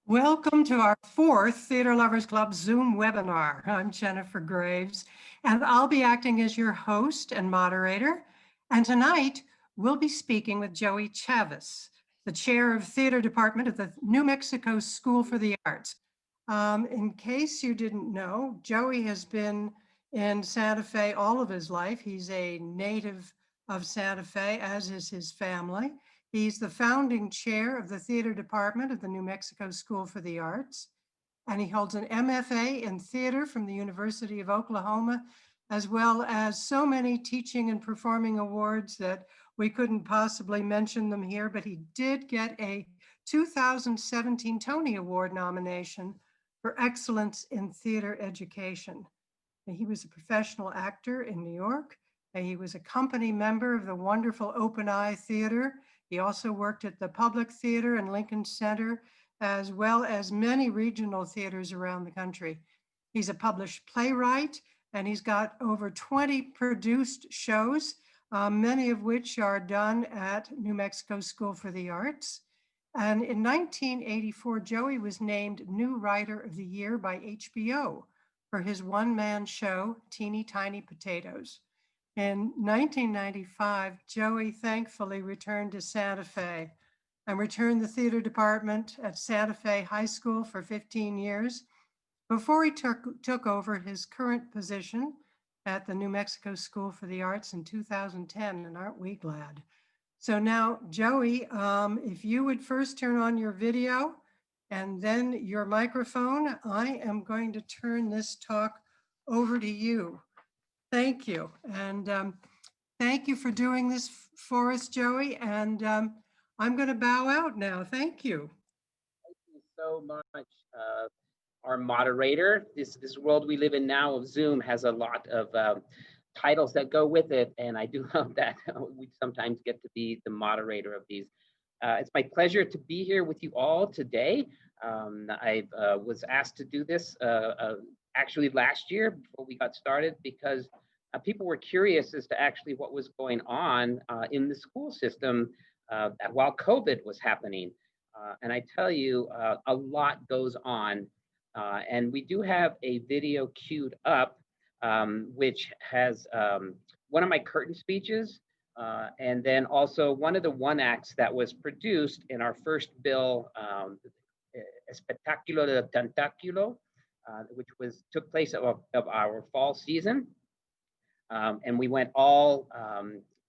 Welcome to our fourth Theater Lovers Club Zoom webinar. I'm Jennifer Graves, and I'll be acting as your host and moderator. And tonight, we'll be speaking with Joey Chavez, the chair of theater department at the New Mexico School for the Arts. In case you didn't know, Joey has been in Santa Fe all of his life. He's a native of Santa Fe, as is his family. He's the founding chair of the theater department of the New Mexico School for the Arts, and he holds an MFA in theater from the University of Oklahoma, as well as so many teaching and performing awards that we couldn't possibly mention them here, but he did get a 2017 Tony Award nomination for excellence in theater education. He was a professional actor in New York. He was a company member of the wonderful Open Eye Theater. He also worked at the Public Theater and Lincoln Center, as well as many regional theaters around the country. He's a published playwright, and he's got over 20 produced shows, many of which are done at New Mexico School for the Arts. And in 1984, Joey was named New Writer of the Year by HBO for his one-man show, Teeny Tiny Potatoes. In 1995, Joey thankfully returned to Santa Fe and returned the theater department at Santa Fe High School for 15 years before he took over his current position at the New Mexico School for the Arts in 2010, and aren't we glad? So now, Joey, if you would first turn on your video and then your microphone, I am going to turn this talk over to you. Thank you. And thank you for doing this for us, Joey. And I'm going to bow out now. Thank you. Thank you so much. Our moderator, this world we live in now of Zoom has a lot of titles that go with it. And I do love that we sometimes get to be the moderator of these. It's my pleasure to be here with you all today. I was asked to do this actually last year before we got started because people were curious as to actually what was going on in the school system while COVID was happening. And I tell you, a lot goes on. And we do have a video queued up, which has one of my curtain speeches, and then also one of the one acts that was produced in our first bill, Espectáculo de Tentáculo, which took place of our fall season. And we went all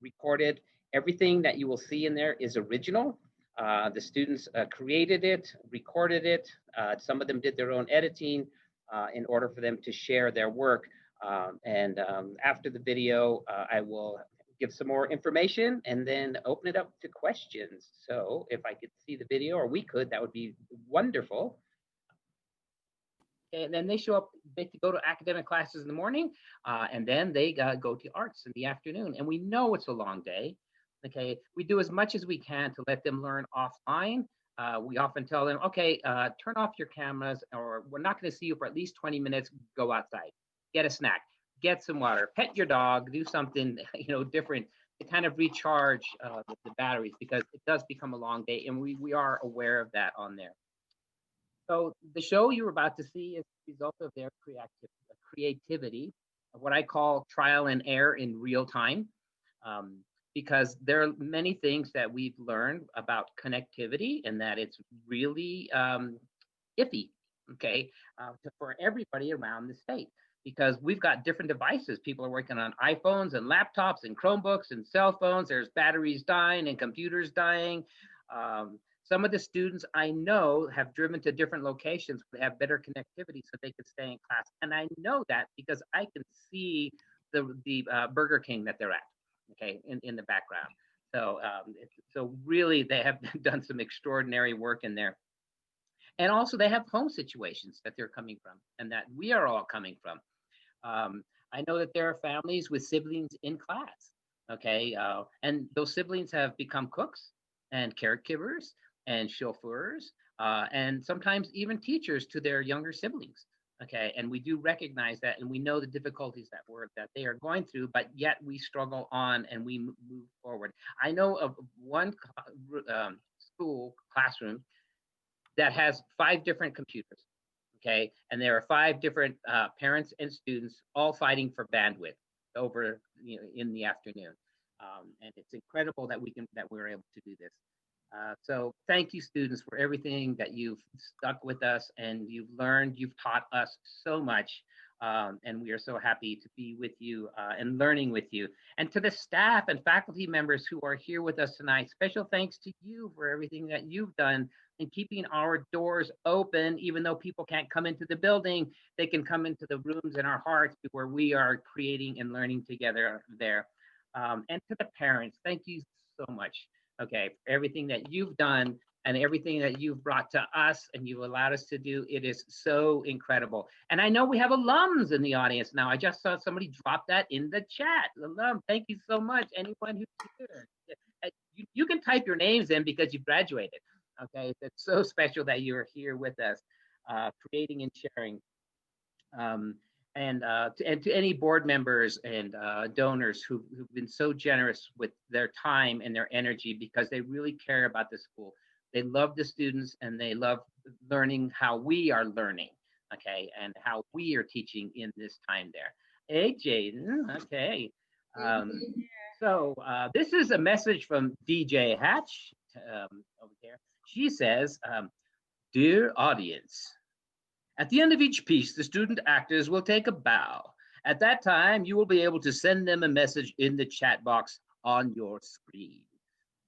recorded. Everything that you will see in there is original. The students created it, recorded it. Some of them did their own editing in order for them to share their work. And after the video, I will give some more information and then open it up to questions. So if I could see the video, or we could, that would be wonderful. And then they show up, they go to academic classes in the morning, and then they go to arts in the afternoon. And we know it's a long day. Okay, we do as much as we can to let them learn offline. We often tell them, okay, turn off your cameras, or we're not going to see you for at least 20 minutes. Go outside, get a snack, get some water, pet your dog, do something different to kind of recharge the batteries, because it does become a long day, and we are aware of that on there. So the show you're about to see is the result of their creativity, what I call trial and error in real time. Because there are many things that we've learned about connectivity, and that it's really iffy, okay, for everybody around the state, because we've got different devices. People are working on iPhones and laptops and Chromebooks and cell phones. There's batteries dying and computers dying. Some of the students I know have driven to different locations to have better connectivity so they could stay in class. And I know that because I can see the Burger King that they're at, okay, in the background. So really they have done some extraordinary work in there. And also they have home situations that they're coming from and that we are all coming from. I know that there are families with siblings in class, okay, and those siblings have become cooks and caregivers and chauffeurs, and sometimes even teachers to their younger siblings. Okay, and we do recognize that, and we know the difficulties that they are going through, but yet we struggle on and we move forward. I know of one school classroom that has 5 different computers. Okay, and there are 5 different parents and students all fighting for bandwidth over in the afternoon, and it's incredible that we're able to do this. So thank you, students, for everything that you've stuck with us and you've learned. You've taught us so much, and we are so happy to be with you and learning with you. And to the staff and faculty members who are here with us tonight, special thanks to you for everything that you've done in keeping our doors open. Even though people can't come into the building, they can come into the rooms in our hearts where we are creating and learning together there. And to the parents, thank you so much, okay, for everything that you've done and everything that you've brought to us and you've allowed us to do. It is so incredible. And I know we have alums in the audience now. I just saw somebody drop that in the chat. Alum, thank you so much. Anyone who's here. You can type your names in because you graduated. Okay, it's so special that you're here with us, creating and sharing. And to any board members and donors who've been so generous with their time and their energy, because they really care about the school. They love the students and they love learning how we are learning, okay, and how we are teaching in this time there. Hey, Jaden, okay. So this is a message from DJ Hatch over there. She says, "Dear audience, at the end of each piece, the student actors will take a bow. At that time, you will be able to send them a message in the chat box on your screen."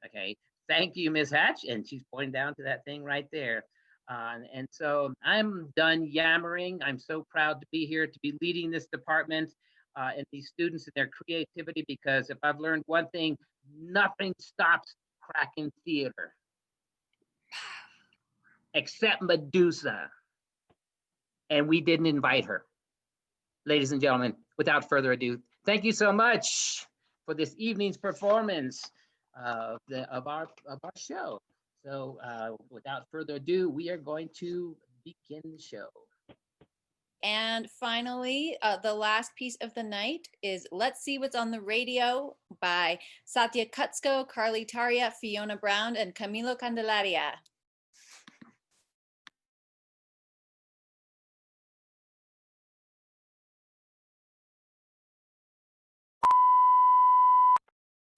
Okay, thank you, Ms. Hatch. And she's pointing down to that thing right there. And so I'm done yammering. I'm so proud to be here, to be leading this department and these students and their creativity, because if I've learned one thing, nothing stops Kraken theater except Medusa. And we didn't invite her. Ladies and gentlemen, without further ado, thank you so much for this evening's performance of our show. So without further ado, we are going to begin the show. And finally, the last piece of the night is Let's See What's on the Radio by Satya Kutsko, Carly Taria, Fiona Brown, and Camilo Candelaria.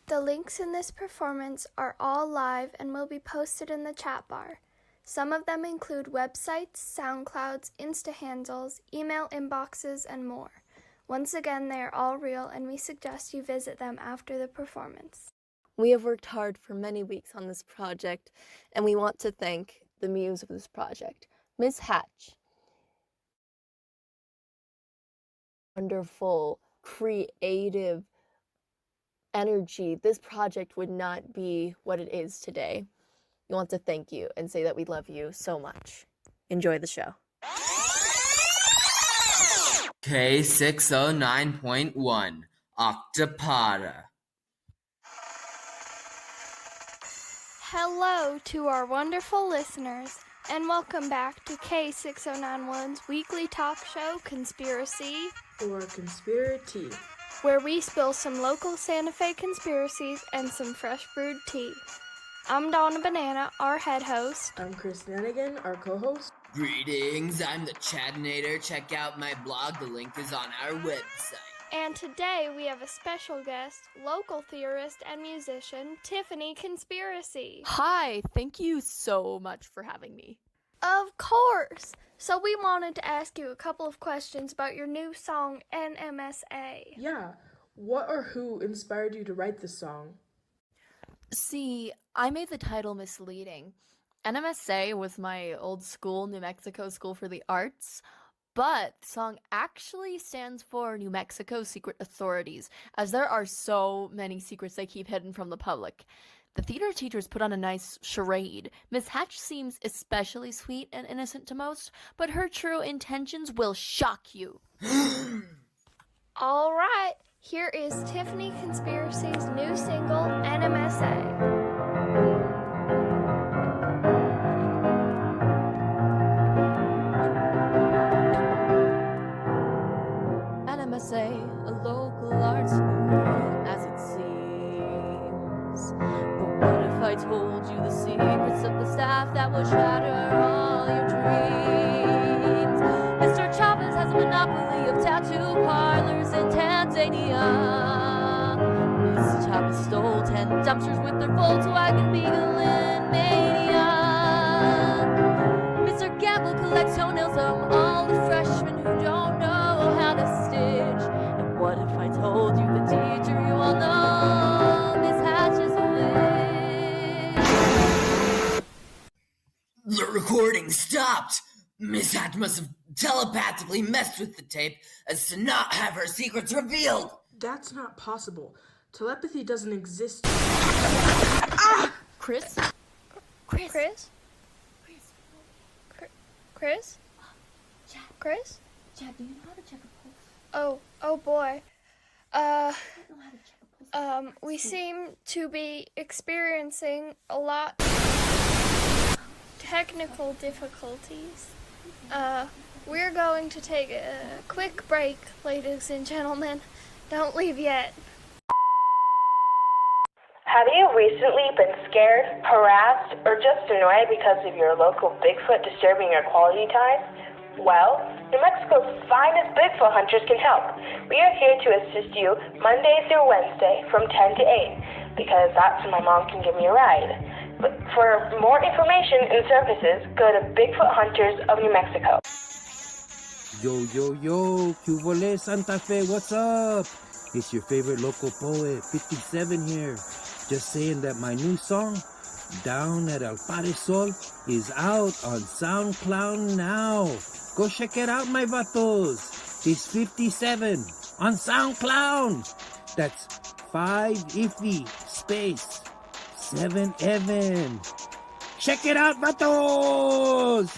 The links in this performance are all live and will be posted in the chat bar. Some of them include websites, SoundClouds, Insta handles, email inboxes, and more. Once again, they are all real, and we suggest you visit them after the performance. We have worked hard for many weeks on this project, and we want to thank the muse of this project, Ms. Hatch. Wonderful, creative energy. This project would not be what it is today. We want to thank you and say that we love you so much. Enjoy the show. K609.1 Octopada. Hello to our wonderful listeners, and welcome back to K6091's weekly talk show, Conspiracy, or Conspiracy, where we spill some local Santa Fe conspiracies and some fresh brewed tea. I'm Donna Banana, our head host. I'm Chris Nanigan, our co-host. Greetings, I'm the Chatinator. Check out my blog, the link is on our website. And today we have a special guest, local theorist and musician, Tiffany Conspiracy. Hi, thank you so much for having me. Of course! So we wanted to ask you a couple of questions about your new song, NMSA. Yeah, what or who inspired you to write this song? See, I made the title misleading. NMSA was my old school, New Mexico School for the Arts, but the song actually stands for New Mexico Secret Authorities, as there are so many secrets they keep hidden from the public. The theater teachers put on a nice charade. Miss Hatch seems especially sweet and innocent to most, but her true intentions will shock you. All right, here is Tiffany Conspiracy's new single, NMSA. NMSA, a local art school, as it seems. But what if I told you the secrets boss of the staff that will shatter all your dreams. Mr. Chavez has a monopoly of tattoo parlors in Tanzania. Miss Chavez stole 10 dumpsters with their Volkswagen Beetle in Mania. Mr. Gamble collects toenails from all the freshmen who don't know how to stitch. And what if I told you the teacher you all know, Miss Hatch is a witch? The recording stopped. Miss Hatch must have telepathically messed with the tape as to not have her secrets revealed. That's not possible. Telepathy doesn't exist. Chris? Chris? Chris? Chris? Chad, do you know how to check a pulse? Oh boy. I don't know how to check a pulse. We seem to be experiencing a lot technical difficulties. We're going to take a quick break, ladies and gentlemen. Don't leave yet. Have you recently been scared, harassed, or just annoyed because of your local Bigfoot disturbing your quality time? Well, New Mexico's finest Bigfoot hunters can help. We are here to assist you Monday through Wednesday from 10 to 8, because that's when my mom can give me a ride. But for more information and services, go to Bigfoot Hunters of New Mexico. Yo, Cuvole Santa Fe, what's up? It's your favorite local poet, 57 here. Just saying that my new song, Down at El Paresol, is out on SoundCloud now. Go check it out, my vatos. It's 57 on SoundCloud. That's 5 Iffy space 7 Evan. Check it out, vatos!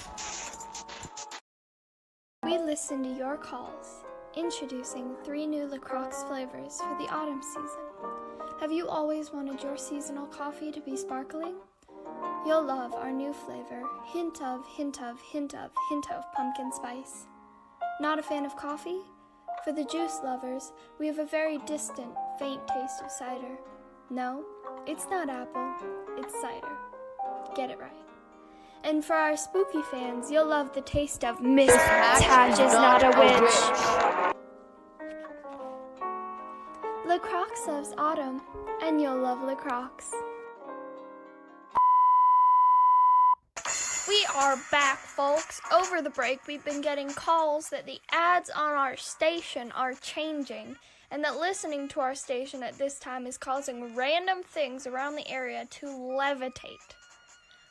We listen to your calls, introducing 3 new La Croix flavors for the autumn season. Have you always wanted your seasonal coffee to be sparkling? You'll love our new flavor, hint of pumpkin spice. Not a fan of coffee? For the juice lovers, we have a very distant, faint taste of cider. No, it's not apple, it's cider. Get it right. And for our spooky fans, you'll love the taste of Miss Hatch is not a witch. La Croix loves autumn, and you'll love La Croix. We are back, folks. Over the break, we've been getting calls that the ads on our station are changing, and that listening to our station at this time is causing random things around the area to levitate.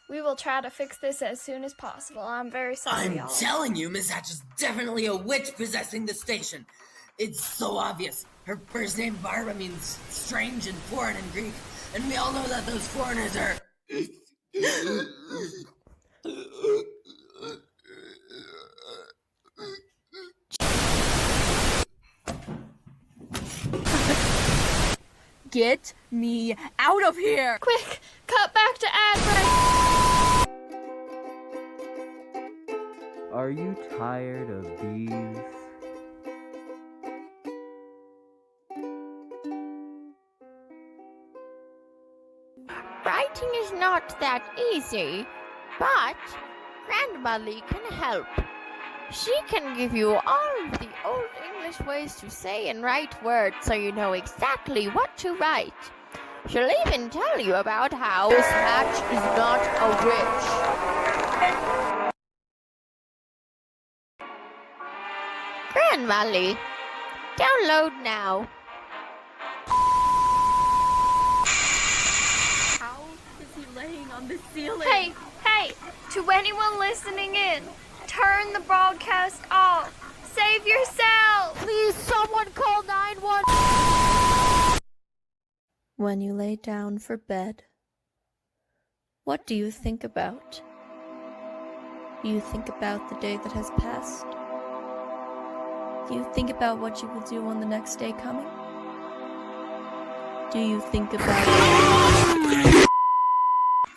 We will try to fix this as soon as possible. I'm very sorry, y'all. I'm telling you, Miss Hatch is definitely a witch possessing the station. It's so obvious. Her first name, Barbara, means strange and foreign in Greek, and we all know that those foreigners are... Get me out of here! Quick, cut back to ad break. Are you tired of bees? Writing is not that easy, but Grandma Lee can help. She can give you all of the old English ways to say and write words so you know exactly what to write. She'll even tell you about how Miss Hatch is not a witch. Grandma Lee, download now. How is he laying on the ceiling? Hey, to anyone listening in, turn the broadcast off. Save yourself. Please, someone call 911. When you lay down for bed, what do you think about? Do you think about the day that has passed? Do you think about what you will do on the next day coming? Do you think about...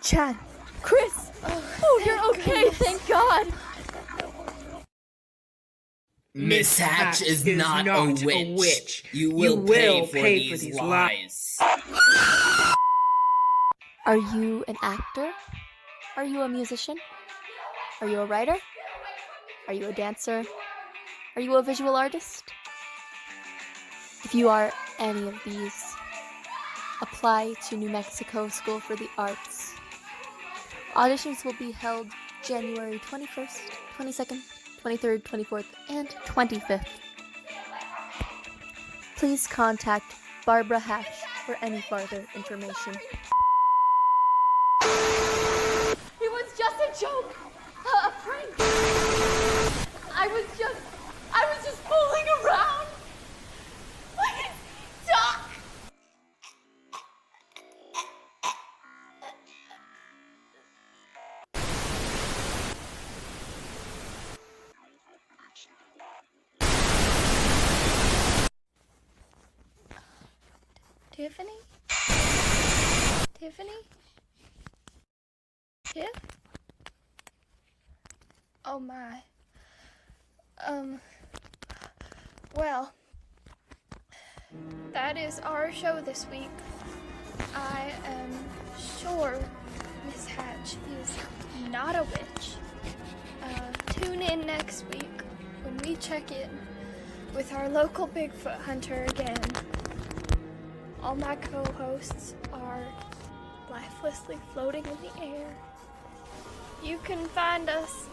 Chad, Chris! Oh, you're okay, thank God! Miss Hatch is not a witch. You will pay for these lies. Are you an actor? Are you a musician? Are you a writer? Are you a dancer? Are you a visual artist? If you are any of these, apply to New Mexico School for the Arts. Auditions will be held January 21st, 22nd, 23rd, 24th, and 25th. Please contact Barbara Hatch for any further information. It was just a joke, a prank. I was just fooling around. Please, Doc. Tiffany? Tiffany? Tiff? Oh my. Well, that is our show this week. I am sure Miss Hatch is not a witch. Tune in next week when we check in with our local Bigfoot hunter again. All my co-hosts are lifelessly floating in the air. You can find us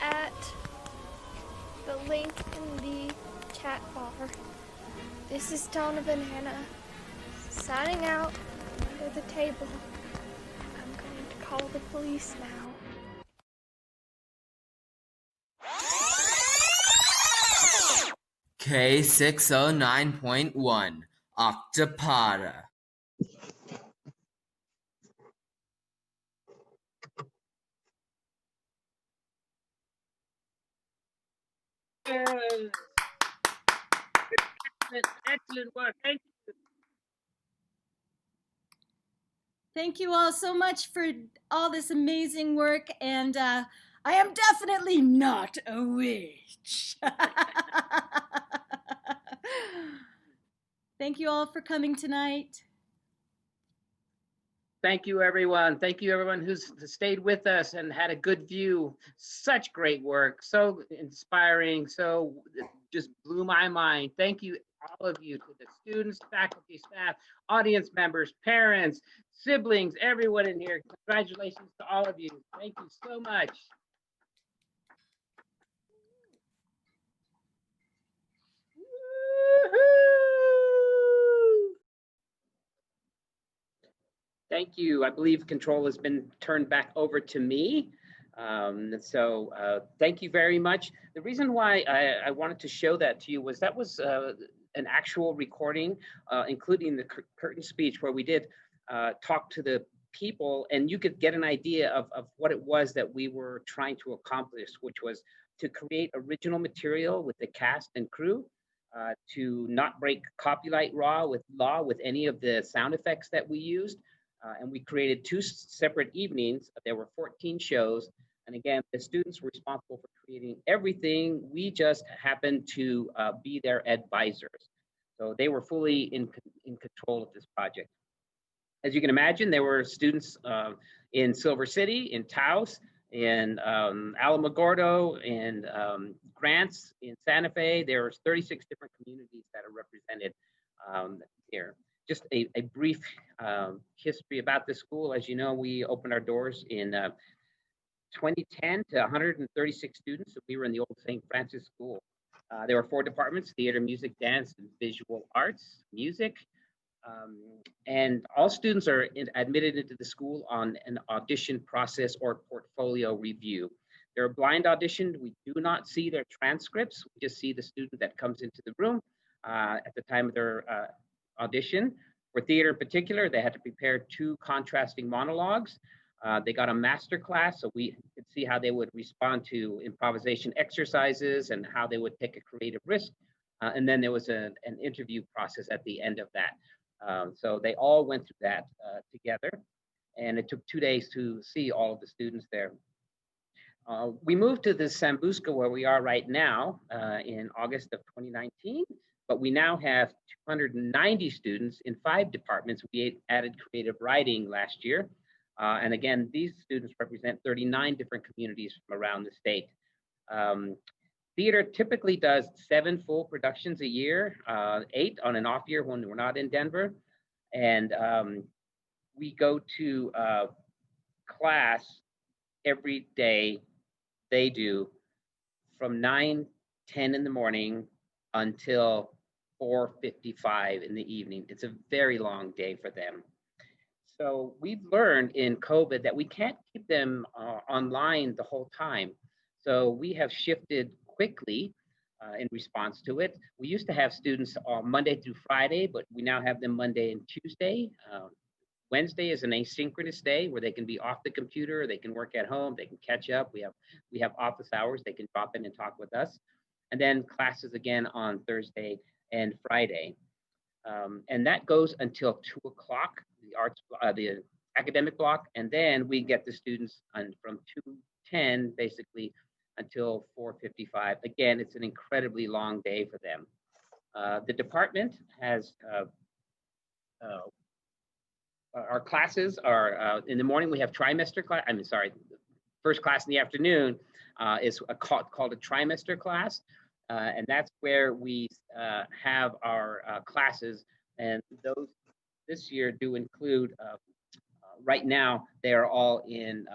at the link in the chat bar. This is Donna Banana signing out under the table. I'm going to call the police now. K609.1 Octopoda. Excellent work. Thank you. Thank you all so much for all this amazing work, and I am definitely not a witch. Thank you all for coming tonight. Thank you, everyone. Thank you, everyone who's stayed with us and had a good view. Such great work, so inspiring, so just blew my mind. Thank you, all of you, to the students, faculty, staff, audience members, parents, siblings, everyone in here. Congratulations to all of you. Thank you so much. Thank you. I believe control has been turned back over to me. Thank you very much. The reason why I wanted to show that to you was that was an actual recording, including the curtain speech, where we did talk to the people, and you could get an idea of what it was that we were trying to accomplish, which was to create original material with the cast and crew, to not break copyright law with any of the sound effects that we used. And we created 2 separate evenings. There were 14 shows. And again, the students were responsible for creating everything. We just happened to be their advisors. So they were fully in control of this project. As you can imagine, there were students in Silver City, in Taos, in Alamogordo, in Grants, in Santa Fe. There were 36 different communities that are represented here. Just a brief history about this school. As you know, we opened our doors in 2010 to 136 students. So we were in the old St. Francis School. There were 4 departments: theater, music, dance, and visual arts, music. And all students are admitted into the school on an audition process or portfolio review. They're a blind audition. We do not see their transcripts. We just see the student that comes into the room at the time of their audition. For theater in particular, they had to prepare 2 contrasting monologues. They got a master class, so we could see how they would respond to improvisation exercises and how they would take a creative risk. And then there was an interview process at the end of that. So they all went through that together, and it took 2 days to see all of the students there. We moved to the Sambuca where we are right now in August of 2019, but we now have 290 students in 5 departments. We added creative writing last year. And again, these students represent 39 different communities from around the state. Theater typically does 7 full productions a year, 8 on an off year when we're not in Denver. And we go to class every day. They do from 9:10 in the morning until 4:55 in the evening. It's a very long day for them. So we've learned in COVID that we can't keep them online the whole time. So we have shifted quickly in response to it. We used to have students Monday through Friday, but we now have them Monday and Tuesday. Wednesday is an asynchronous day where they can be off the computer, they can work at home, they can catch up. We have office hours, they can drop in and talk with us. And then classes again on Thursday and Friday. And that goes until 2 o'clock, the academic block. And then we get the students from 2:10 basically until 4:55. Again, it's an incredibly long day for them. The department has our classes are in the morning. We have trimester class. First class in the afternoon is called a trimester class, and that's where we have our classes. And those this year do include. Right now, they are all in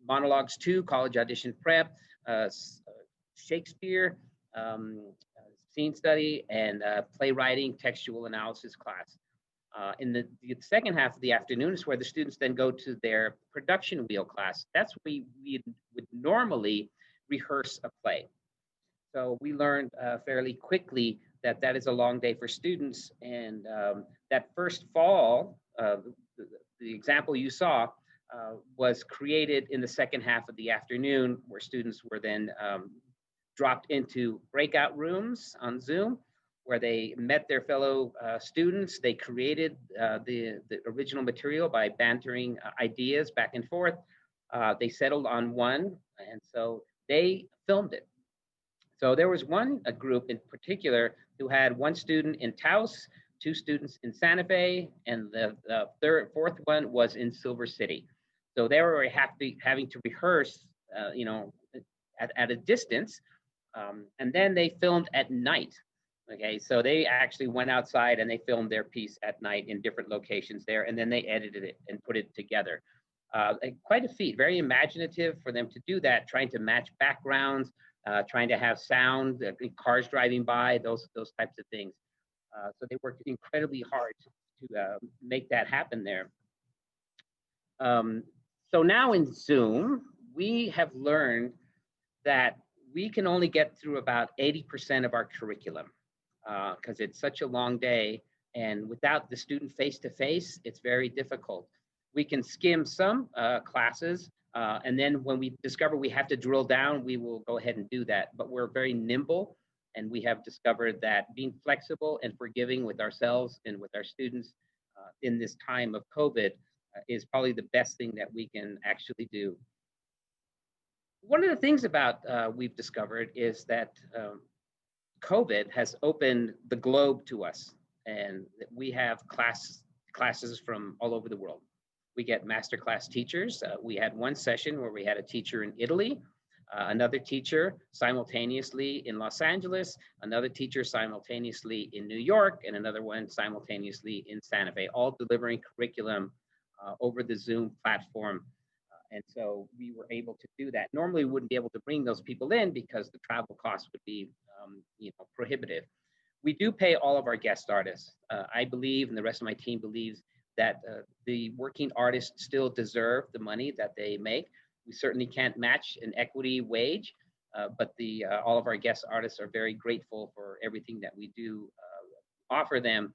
Monologues 2, College Audition Prep, Shakespeare, Scene Study, and Playwriting Textual Analysis class. In the second half of the afternoon is where the students then go to their production wheel class. That's where we would normally rehearse a play. So we learned fairly quickly that that is a long day for students. And that first fall, the example you saw was created in the second half of the afternoon, where students were then dropped into breakout rooms on Zoom, where they met their fellow students. They created the original material by bantering ideas back and forth. They settled on one, and so they filmed it. So there was a group in particular who had 1 student in Taos, 2 students in Santa Fe, and the fourth one was in Silver City. So they were having to rehearse, at a distance, and then they filmed at night. Okay, so they actually went outside and they filmed their piece at night in different locations there, and then they edited it and put it together. Quite a feat, very imaginative for them to do that, trying to match backgrounds, trying to have sound, cars driving by, those types of things. So they worked incredibly hard to make that happen there. So now in Zoom, we have learned that we can only get through about 80% of our curriculum because it's such a long day, and without the student face-to-face, it's very difficult. We can skim some classes, and then when we discover we have to drill down, we will go ahead and do that. But we're very nimble, and we have discovered that being flexible and forgiving with ourselves and with our students in this time of COVID is probably the best thing that we can actually do. One of the things about we've discovered is that COVID has opened the globe to us, and we have classes from all over the world. We get masterclass teachers. We had one session where we had a teacher in Italy, another teacher simultaneously in Los Angeles, another teacher simultaneously in New York, and another one simultaneously in Santa Fe, all delivering curriculum over the Zoom platform. And so we were able to do that. Normally we wouldn't be able to bring those people in because the travel costs would be prohibitive. We do pay all of our guest artists. I believe, and the rest of my team believes, that the working artists still deserve the money that they make. We certainly can't match an equity wage, but all of our guest artists are very grateful for everything that we do offer them.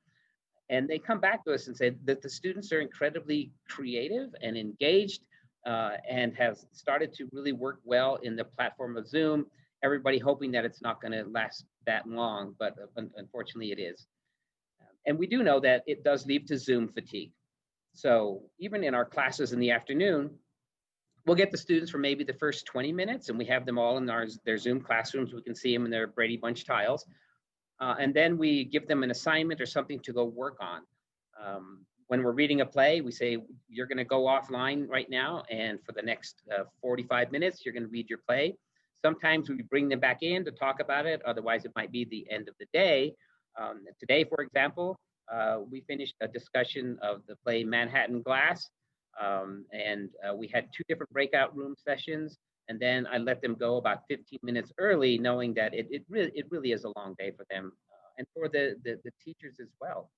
And they come back to us and say that the students are incredibly creative and engaged and have started to really work well in the platform of Zoom. Everybody hoping that it's not going to last that long, but unfortunately it is. And we do know that it does lead to Zoom fatigue. So even in our classes in the afternoon, we'll get the students for maybe the first 20 minutes, and we have them all in their Zoom classrooms. We can see them in their Brady Bunch tiles. And then we give them an assignment or something to go work on. when we're reading a play, we say, you're going to go offline right now, and for the next 45 minutes, you're going to read your play. Sometimes we bring them back in to talk about it. Otherwise, it might be the end of the day. Today, for example, we finished a discussion of the play Manhattan Glass, and we had 2 different breakout room sessions. And then I let them go about 15 minutes early, knowing that it really is a long day for them and for the teachers as well.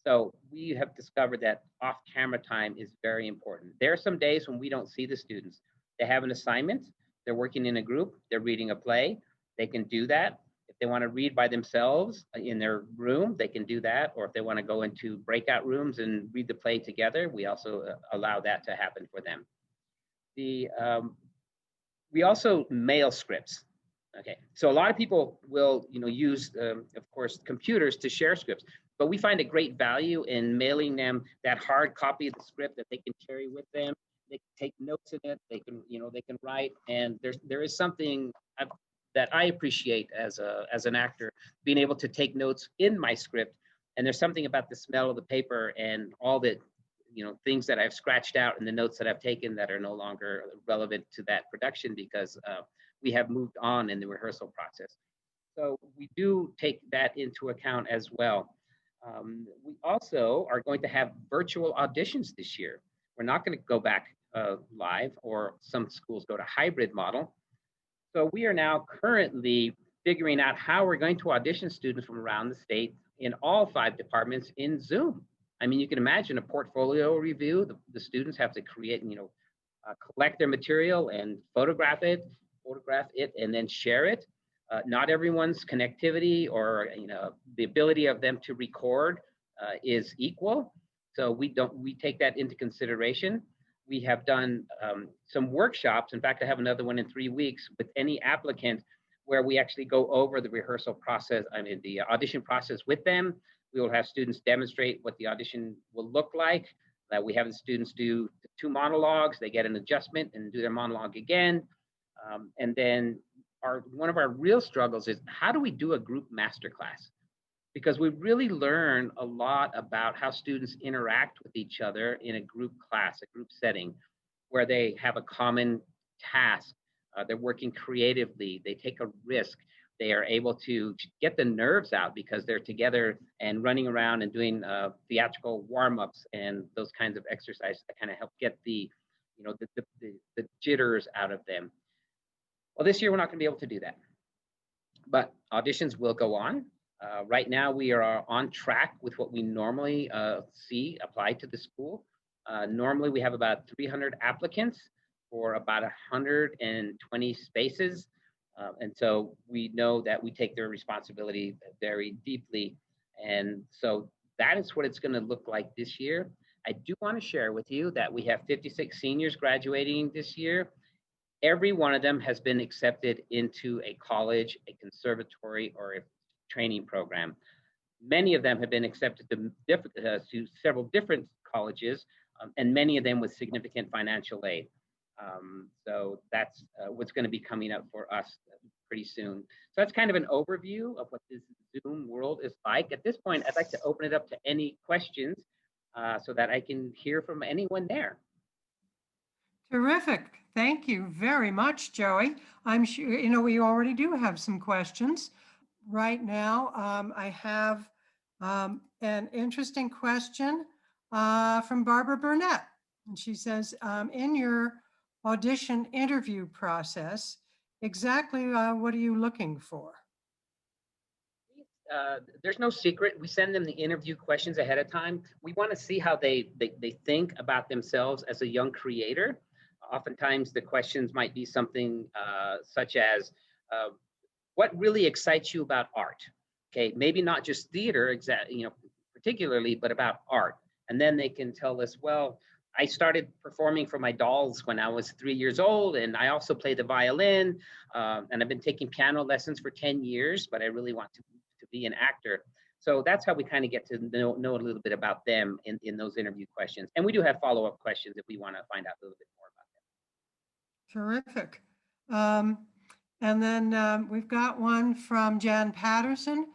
So we have discovered that off-camera time is very important. There are some days when we don't see the students. They have an assignment, they're working in a group, they're reading a play, they can do that. If they want to read by themselves in their room, they can do that. Or if they want to go into breakout rooms and read the play together, we also allow that to happen for them. We also mail scripts. Okay, so a lot of people will, use, of course, computers to share scripts, but we find a great value in mailing them that hard copy of the script that they can carry with them. They can take notes in it. They can, they can write. And there is something that I appreciate as an actor, being able to take notes in my script. And there's something about the smell of the paper and all the, things that I've scratched out and the notes that I've taken that are no longer relevant to that production because we have moved on in the rehearsal process. So we do take that into account as well. We also are going to have virtual auditions this year. We're not going to go back live, or some schools go to hybrid model. So we are now currently figuring out how we're going to audition students from around the state in all 5 departments in Zoom. I mean, you can imagine a portfolio review. The students have to create, collect their material and photograph it, and then share it. Not everyone's connectivity or the ability of them to record is equal. So we take that into consideration. We have done some workshops. In fact, I have another one in 3 weeks with any applicant where we actually go over the rehearsal process, the audition process with them. We will have students demonstrate what the audition will look like. We have the students do 2 monologues. They get an adjustment and do their monologue again. And then one of our real struggles is, how do we do a group masterclass? Because we really learn a lot about how students interact with each other in a group class, a group setting, where they have a common task. They're working creatively. They take a risk. They are able to get the nerves out because they're together and running around and doing theatrical warm-ups and those kinds of exercises that kind of help get the jitters out of them. Well, this year we're not going to be able to do that, but auditions will go on. Right now we are on track with what we normally see applied to the school. Normally we have about 300 applicants for about 120 spaces. And so we know that we take their responsibility very deeply. And so that is what it's going to look like this year. I do want to share with you that we have 56 seniors graduating this year. Every one of them has been accepted into a college, a conservatory, or a training program. Many of them have been accepted to several different colleges, and many of them with significant financial aid. So that's what's going to be coming up for us pretty soon. So that's kind of an overview of what this Zoom world is like. At this point, I'd like to open it up to any questions so that I can hear from anyone there. Terrific. Thank you very much, Joey. I'm sure, we already do have some questions. Right now, I have an interesting question from Barbara Burnett. And she says, in your audition interview process, exactly what are you looking for? There's no secret. We send them the interview questions ahead of time. We want to see how they think about themselves as a young creator. Oftentimes the questions might be something such as, what really excites you about art? Okay, maybe not just theater, particularly, but about art. And then they can tell us, well, I started performing for my dolls when I was 3 years old, and I also play the violin, and I've been taking piano lessons for 10 years, but I really want to be an actor. So that's how we kind of get to know a little bit about them in those interview questions. And we do have follow-up questions if we want to find out a little bit more about them. Terrific. And then we've got one from Jan Patterson.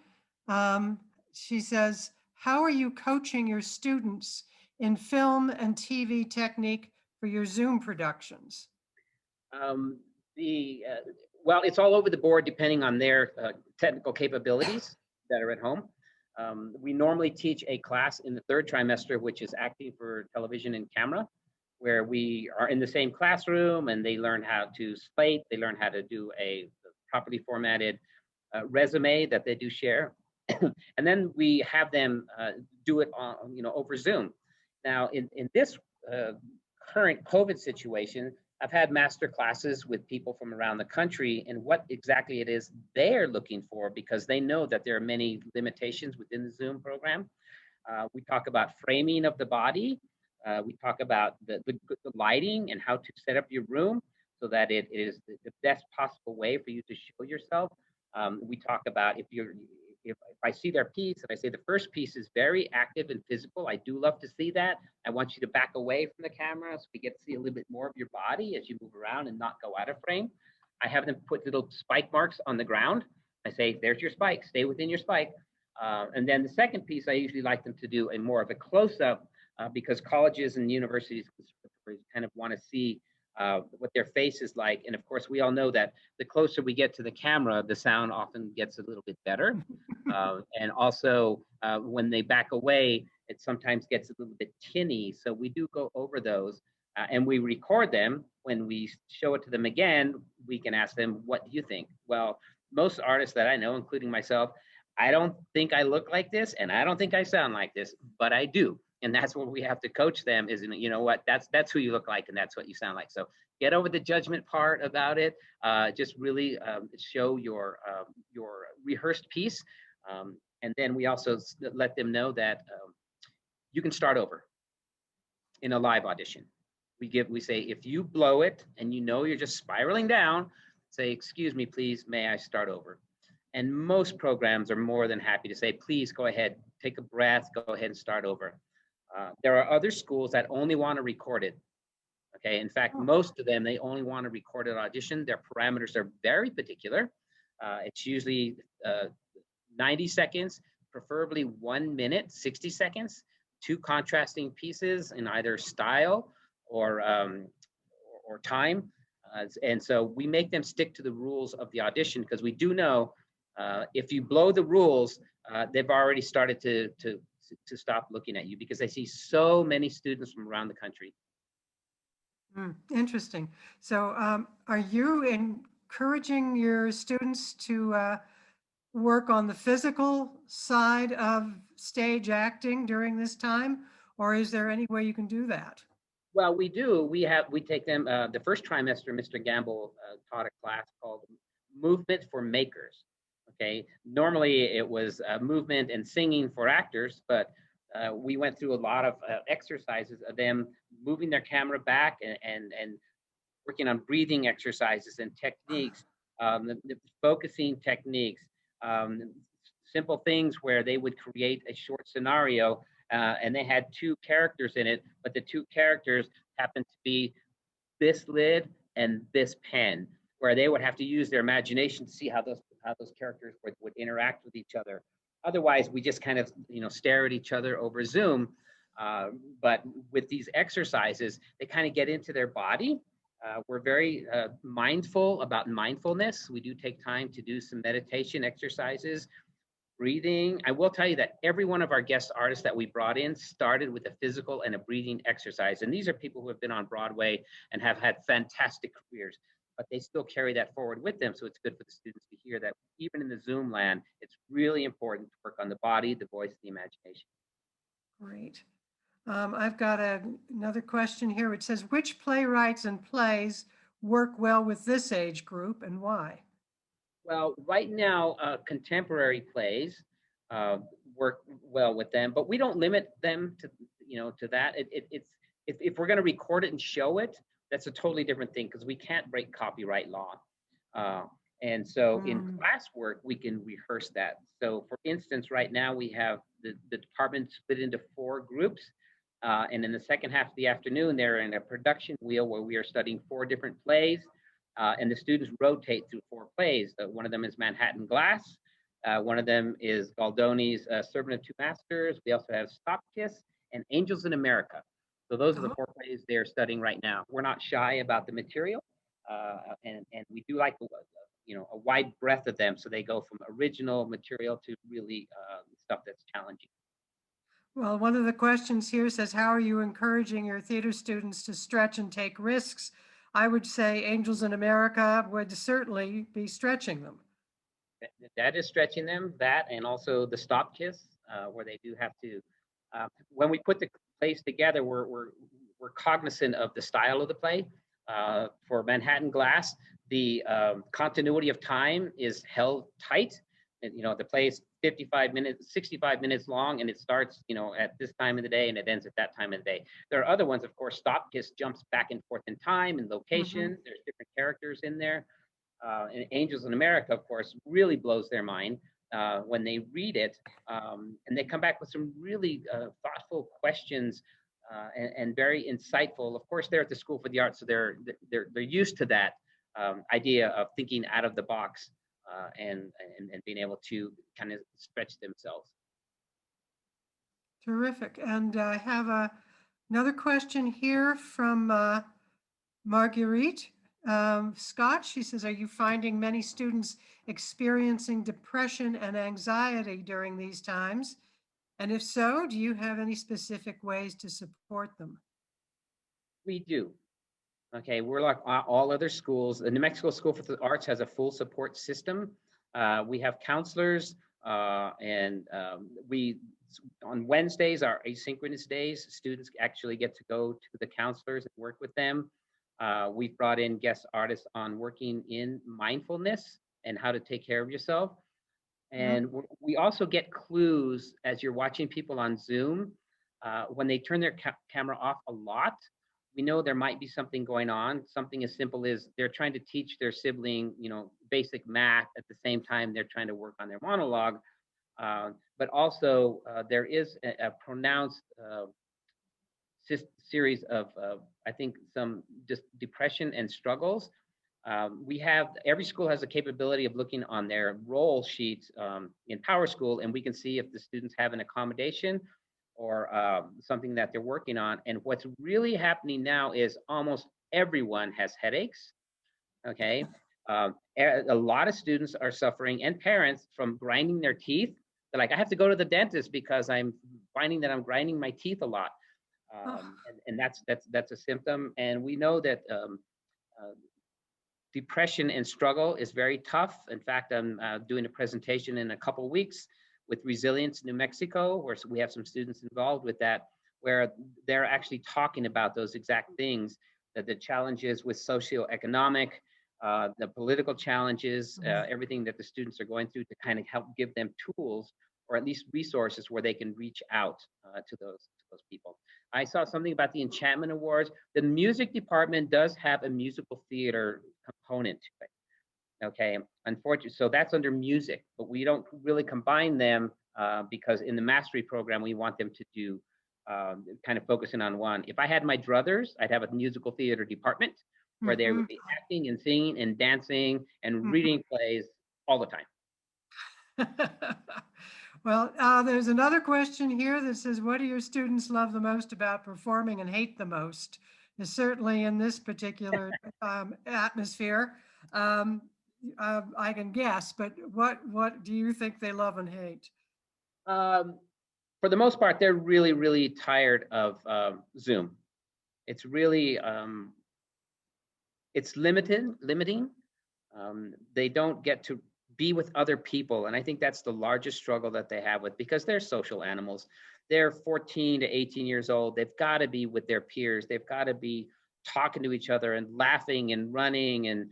She says, how are you coaching your students in film and TV technique for your Zoom productions? Um, well, it's all over the board depending on their technical capabilities that are at home. We normally teach a class in the third trimester, which is acting for television and camera, where we are in the same classroom and they learn how to slate, they learn how to do a properly formatted resume that they do share. And then we have them do it on, over Zoom. Now, in this current COVID situation, I've had master classes with people from around the country and what exactly it is they're looking for, because they know that there are many limitations within the Zoom program. We talk about framing of the body. We talk about the lighting and how to set up your room so that it is the best possible way for you to show yourself. We talk about if I see their piece and I say the first piece is very active and physical, I do love to see that. I want you to back away from the camera so we get to see a little bit more of your body as you move around and not go out of frame. I have them put little spike marks on the ground. I say, there's your spike, stay within your spike. And then the second piece, I usually like them to do a more of a close-up because colleges and universities kind of want to see what their face is like. And of course, we all know that the closer we get to the camera, the sound often gets a little bit better. And also, when they back away, it sometimes gets a little bit tinny. So we do go over those and we record them. When we show it to them again, we can ask them, what do you think? Well, most artists that I know, including myself, I don't think I look like this and I don't think I sound like this, but I do. And that's what we have to coach them is, you know what, that's who you look like and that's what you sound like. So get over the judgment part about it. Just really show your rehearsed piece. And then we also let them know that you can start over in a live audition. We say, if you blow it and you know you're just spiraling down, say, excuse me, please, may I start over? And most programs are more than happy to say, please go ahead, take a breath, go ahead and start over. There are other schools that only want to record it. Okay, in fact, most of them, they only want to record an audition. Their parameters are very particular. It's usually 90 seconds, preferably 1 minute, 60 seconds, 2 contrasting pieces in either style or time. And so we make them stick to the rules of the audition because we do know if you blow the rules, they've already started to stop looking at you because I see so many students from around the country. Interesting. So are you encouraging your students to work on the physical side of stage acting during this time, or is there any way you can do that? Well, we do. We take them, the first trimester, Mr. Gamble taught a class called Movement for Makers. Okay, normally it was movement and singing for actors, but we went through a lot of exercises of them moving their camera back and working on breathing exercises and techniques, the focusing techniques, simple things where they would create a short scenario and they had 2 characters in it, but the 2 characters happened to be this lid and this pen, where they would have to use their imagination to see how those characters would interact with each other. Otherwise, we just kind of stare at each other over Zoom. But with these exercises, they kind of get into their body. We're very mindful about mindfulness. We do take time to do some meditation exercises, breathing. I will tell you that every one of our guest artists that we brought in started with a physical and a breathing exercise. And these are people who have been on Broadway and have had fantastic careers, but they still carry that forward with them. So it's good for the students to hear that even in the Zoom land, it's really important to work on the body, the voice, the imagination. Great. I've got another question here which says, which playwrights and plays work well with this age group and why? Well, right now, contemporary plays work well with them, but we don't limit them to that. It's if we're going to record it and show it, that's a totally different thing because we can't break copyright law. And so in classwork, we can rehearse that. So for instance, right now we have the department split into 4 groups. And in the second half of the afternoon, they're in a production wheel where we are studying 4 different plays. And the students rotate through 4 plays. One of them is Manhattan Glass. One of them is Goldoni's Servant of Two Masters. We also have Stop Kiss. and Angels in America. So those are the 4 plays they're studying right now. We're not shy about the material, and we do like a wide breadth of them. So they go from original material to really stuff that's challenging. Well, one of the questions here says, how are you encouraging your theater students to stretch and take risks? I would say Angels in America would certainly be stretching them. That is stretching them, that, and also the stop kiss, where they do have to, when we put the plays together, we're cognizant of the style of the play. For Manhattan Glass, the continuity of time is held tight. And, the play is 65 minutes long, and it starts, at this time of the day and it ends at that time of the day. There are other ones, of course, Stop Kiss jumps back and forth in time and location. There's different characters in there. And Angels in America, of course, really blows their mind when they read it, and they come back with some really thoughtful questions and very insightful. Of course, they're at the School for the Arts, so they're used to that idea of thinking out of the box and being able to kind of stretch themselves. Terrific. And I have another question here from Marguerite. Scott, she says, are you finding many students experiencing depression and anxiety during these times? And if so, do you have any specific ways to support them? We do. Okay, we're like all other schools. The New Mexico School for the Arts has a full support system. We have counselors, and we, on Wednesdays, our asynchronous days, students actually get to go to the counselors and work with them. We've brought in guest artists on working in mindfulness and how to take care of yourself. And we also get clues as you're watching people on Zoom. When they turn their camera off a lot, we know there might be something going on. Something as simple as they're trying to teach their sibling, basic math at the same time they're trying to work on their monologue. But also there is a pronounced series of, I think, some just depression and struggles. Every school has a capability of looking on their roll sheets in Power School, and we can see if the students have an accommodation or something that they're working on. And what's really happening now is almost everyone has headaches. Okay. A lot of students are suffering, and parents, from grinding their teeth. They're like, I have to go to the dentist because I'm finding that I'm grinding my teeth a lot. And that's a symptom. And we know that depression and struggle is very tough. In fact, I'm doing a presentation in a couple weeks with Resilience New Mexico, where we have some students involved with that, where they're actually talking about those exact things, that the challenges with socioeconomic, the political challenges, everything that the students are going through, to kind of help give them tools or at least resources where they can reach out to those people. I saw something about the Enchantment Awards. The music department does have a musical theater component to it. Okay, unfortunately, so that's under music, but we don't really combine them because in the mastery program, we want them to do kind of focusing on one. If I had my druthers, I'd have a musical theater department where they would be acting and singing and dancing and reading plays all the time. Well, there's another question here that says, what do your students love the most about performing and hate the most? And certainly in this particular atmosphere, I can guess, but what do you think they love and hate? For the most part, they're really, really tired of Zoom. It's really, it's limiting. They don't get to be with other people. And I think that's the largest struggle that they have with, because they're social animals. They're 14 to 18 years old. They've got to be with their peers. They've got to be talking to each other and laughing and running and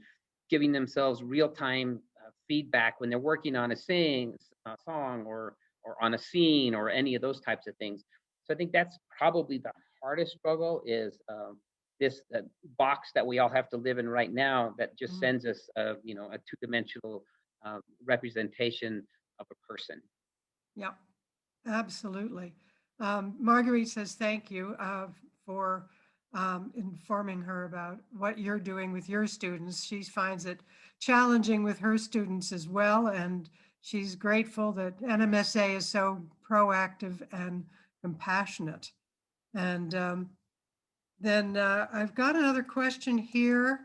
giving themselves real-time feedback when they're working on a song or on a scene or any of those types of things. So I think that's probably the hardest struggle, is this box that we all have to live in right now that just sends us a two-dimensional representation of a person. Yeah, absolutely. Marguerite says thank you for informing her about what you're doing with your students. She finds it challenging with her students as well, and she's grateful that NMSA is so proactive and compassionate. And then I've got another question here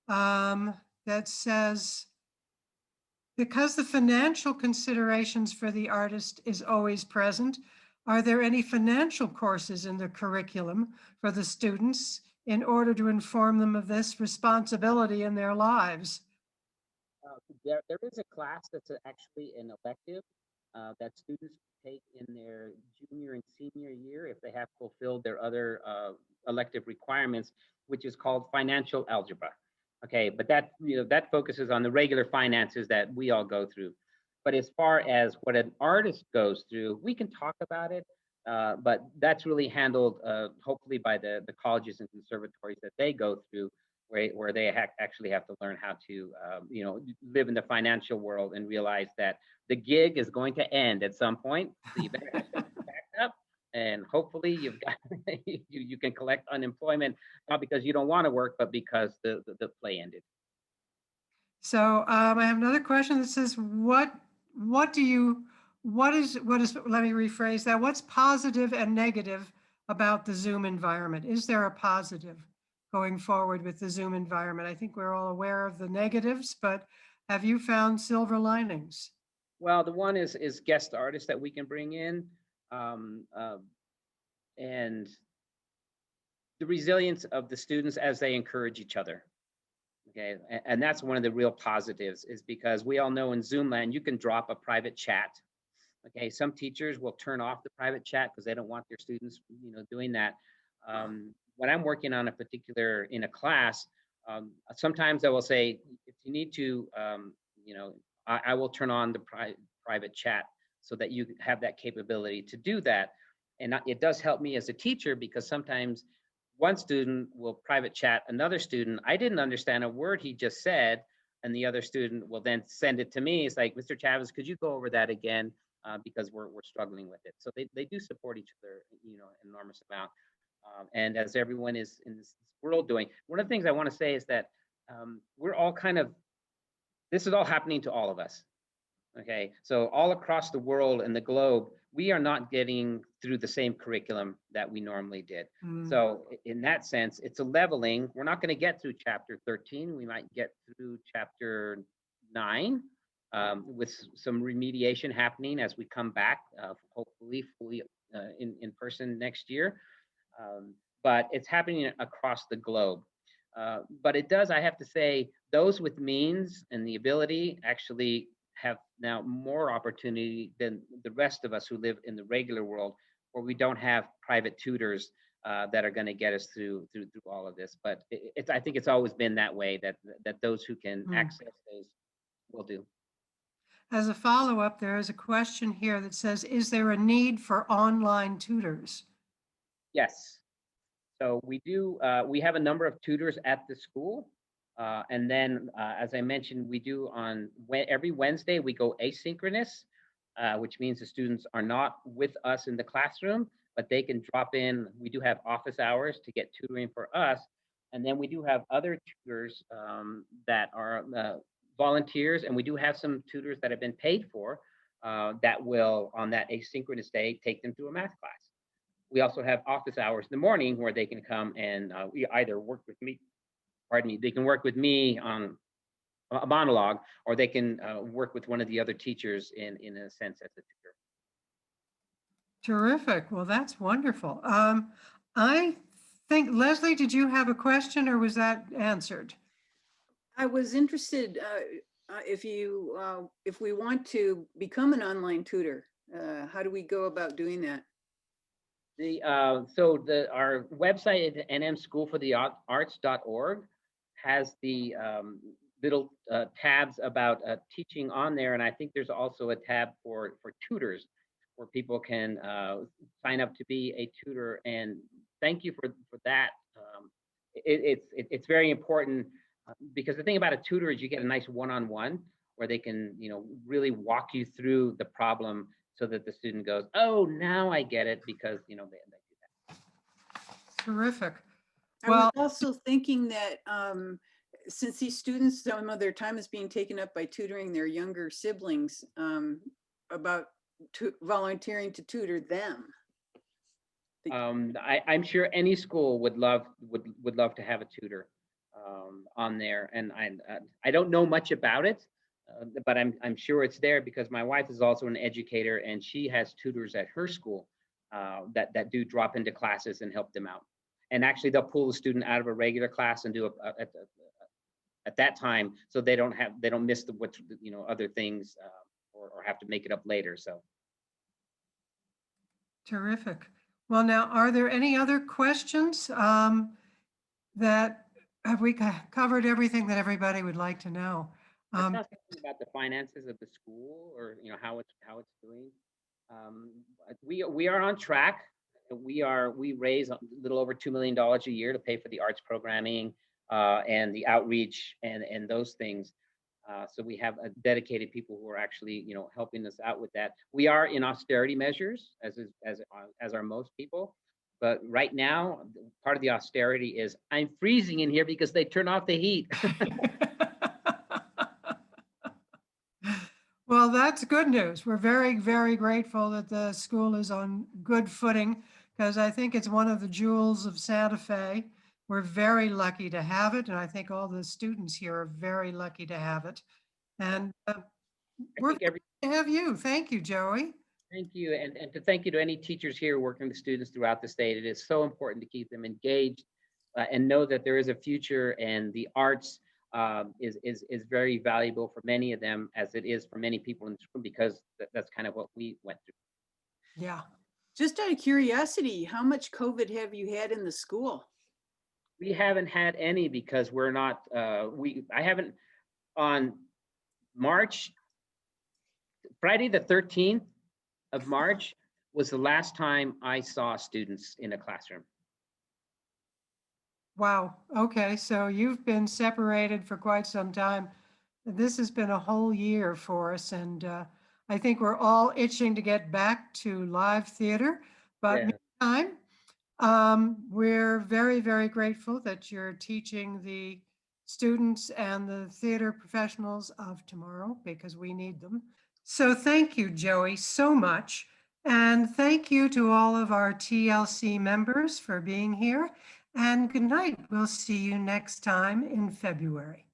that says, because the financial considerations for the artist is always present, are there any financial courses in the curriculum for the students in order to inform them of this responsibility in their lives? There is a class that's actually an elective that students take in their junior and senior year if they have fulfilled their other elective requirements, which is called financial algebra. Okay, but that that focuses on the regular finances that we all go through. But as far as what an artist goes through, we can talk about it, but that's really handled hopefully by the colleges and conservatories that they go through, where they actually have to learn how to live in the financial world and realize that the gig is going to end at some point. So you better have something backed up, and hopefully you've got you can collect unemployment, not because you don't want to work, but because the play ended. So I have another question that says, what is, let me rephrase that. What's positive and negative about the Zoom environment? Is there a positive going forward with the Zoom environment? I think we're all aware of the negatives, but have you found silver linings? Well, the one is guest artists that we can bring in, and the resilience of the students as they encourage each other. Okay, and that's one of the real positives, is because we all know in Zoom land you can drop a private chat. Okay, some teachers will turn off the private chat because they don't want their students, doing that. When I'm working on a particular in a class, sometimes I will say, if you need to, I will turn on the private chat so that you have that capability to do that. And it does help me as a teacher, because sometimes one student will private chat another student. I didn't understand a word he just said, and the other student will then send it to me. It's like, Mr. Chavez, could you go over that again? Because we're struggling with it. So they do support each other, an enormous amount. And as everyone is in this world doing, one of the things I want to say is that we're all this is all happening to all of us. Okay, so all across the world and the globe, we are not getting through the same curriculum that we normally did. So in that sense, it's a leveling. We're not going to get through chapter 13. We might get through chapter 9 with some remediation happening as we come back, hopefully fully in person next year. But it's happening across the globe. But it does, I have to say, those with means and the ability actually have now more opportunity than the rest of us who live in the regular world, where we don't have private tutors that are going to get us through all of this. But I think it's always been that way, that those who can access those will do. As a follow-up, there is a question here that says, is there a need for online tutors? Yes. So we do. We have a number of tutors at the school. And then, as I mentioned, we do every Wednesday, we go asynchronous, which means the students are not with us in the classroom, but they can drop in. We do have office hours to get tutoring for us. And then we do have other tutors that are volunteers, and we do have some tutors that have been paid for that will, on that asynchronous day, take them through a math class. We also have office hours in the morning where they can come and we either work with me, they can work with me on a monologue, or they can work with one of the other teachers in a sense as a tutor. Terrific. Well, that's wonderful. I think, Leslie, did you have a question, or was that answered? I was interested if we want to become an online tutor, how do we go about doing that? Our website at nmschoolforthearts.org has the little tabs about teaching on there, and I think there's also a tab for tutors where people can sign up to be a tutor. And thank you for that. It's very important, because the thing about a tutor is you get a nice one-on-one where they can really walk you through the problem, so that the student goes, oh, now I get it, because they do that. Terrific. I was also thinking that since these students, some of their time is being taken up by tutoring their younger siblings, about volunteering to tutor them. I'm sure any school would love to have a tutor on there, and I don't know much about it, but I'm sure it's there because my wife is also an educator and she has tutors at her school that do drop into classes and help them out. And actually, they'll pull the student out of a regular class and do at that time, so they don't miss the other things or have to make it up later. So Terrific. Well, now, are there any other questions that have we covered everything that everybody would like to know? Let's talk about the finances of the school, or how it's doing. We are on track. We raise a little over $2 million a year to pay for the arts programming and the outreach and those things. So we have dedicated people who are actually helping us out with that. We are in austerity measures, as are most people. But right now, part of the austerity is I'm freezing in here because they turn off the heat. Well, that's good news. We're very, very grateful that the school is on good footing because I think it's one of the jewels of Santa Fe. We're very lucky to have it, and I think all the students here are very lucky to have it. And we're glad to have you. Thank you, Joey. Thank you, and thank you to any teachers here working with students throughout the state. It is so important to keep them engaged and know that there is a future, and the arts is very valuable for many of them, as it is for many people in this room, because that's kind of what we went through. Yeah. Just out of curiosity, how much COVID have you had in the school? We haven't had any because we're not. I haven't on Friday the 13th of March was the last time I saw students in a classroom. Wow. Okay. So you've been separated for quite some time. This has been a whole year for us. And I think we're all itching to get back to live theater. But meantime, we're very, very grateful that you're teaching the students and the theater professionals of tomorrow because we need them. So thank you, Joey, so much. And thank you to all of our TLC members for being here. And good night. We'll see you next time in February.